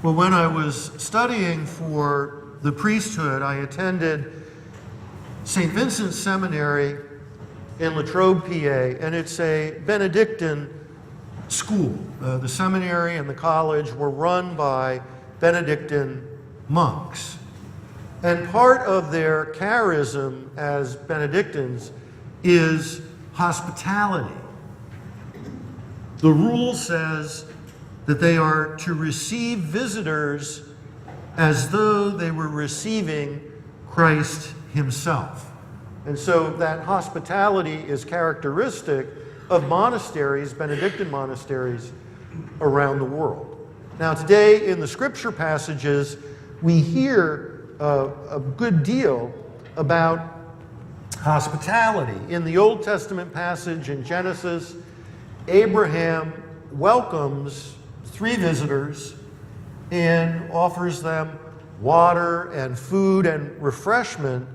Well, when I was studying for the priesthood, I attended St. Vincent's Seminary in Latrobe, PA, and it's a Benedictine school. The seminary and the college were run by Benedictine monks. And part of their charism as Benedictines is hospitality. The rule says that they are to receive visitors as though they were receiving Christ himself. And so that hospitality is characteristic of monasteries, Benedictine monasteries, around the world. Now today in the scripture passages, we hear a good deal about hospitality. In the Old Testament passage in Genesis, Abraham welcomes 3 visitors and offers them water and food and refreshment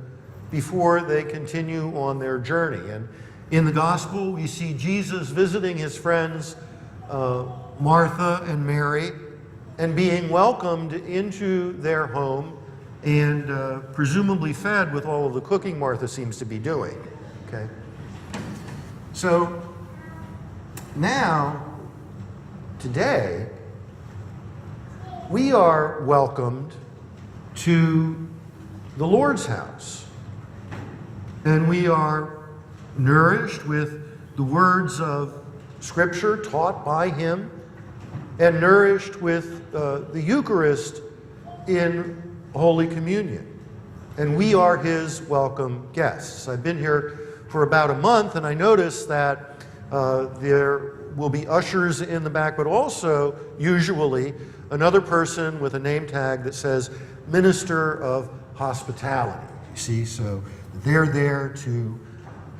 before they continue on their journey. And in the gospel, we see Jesus visiting his friends Martha and Mary and being welcomed into their home and presumably fed with all of the cooking Martha seems to be doing. Okay? So now, today, we are welcomed to the Lord's house. And we are nourished with the words of Scripture taught by him and nourished with the Eucharist in Holy Communion. And we are his welcome guests. I've been here for about a month, and I noticed that there will be ushers in the back, but also usually another person with a name tag that says Minister of Hospitality. You see, so they're there to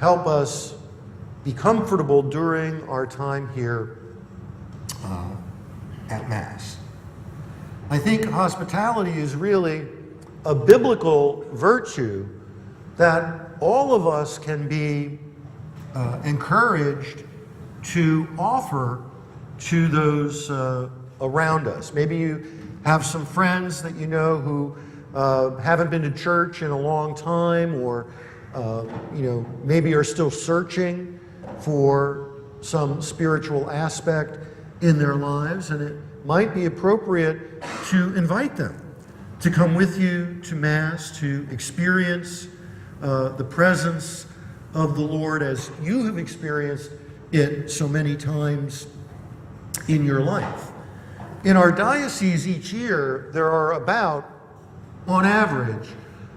help us be comfortable during our time here at Mass. I think hospitality is really a biblical virtue that all of us can be encouraged to offer to those around us. Maybe you have some friends that you know who haven't been to church in a long time, or maybe are still searching for some spiritual aspect in their lives, and it might be appropriate to invite them to come with you to Mass, to experience the presence of the Lord as you have experienced it so many times in your life. In our diocese each year, there are on average,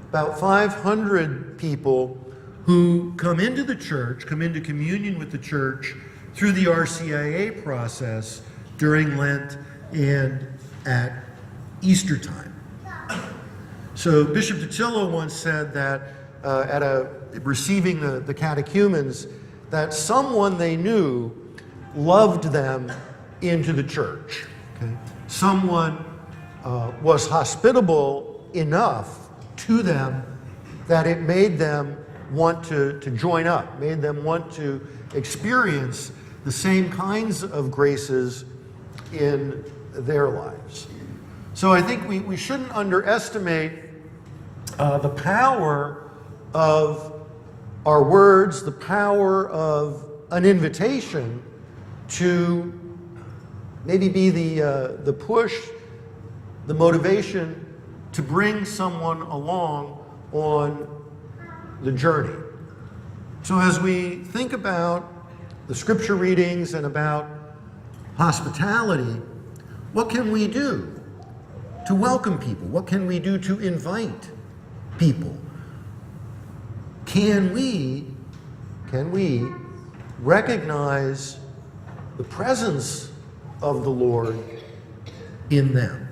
about 500 people who come into the church, come into communion with the church through the RCIA process during Lent and at Easter time. So Bishop Totilo once said that receiving the catechumens, that someone they knew loved them into the church. Okay? Someone was hospitable enough to them that it made them want to join up, made them want to experience the same kinds of graces in their lives. So I think we shouldn't underestimate the power of our words, the power of an invitation to maybe be the push, the motivation to bring someone along on the journey. So as we think about the scripture readings and about hospitality, what can we do to welcome people? What can we do to invite people? Can we recognize the presence of the Lord in them?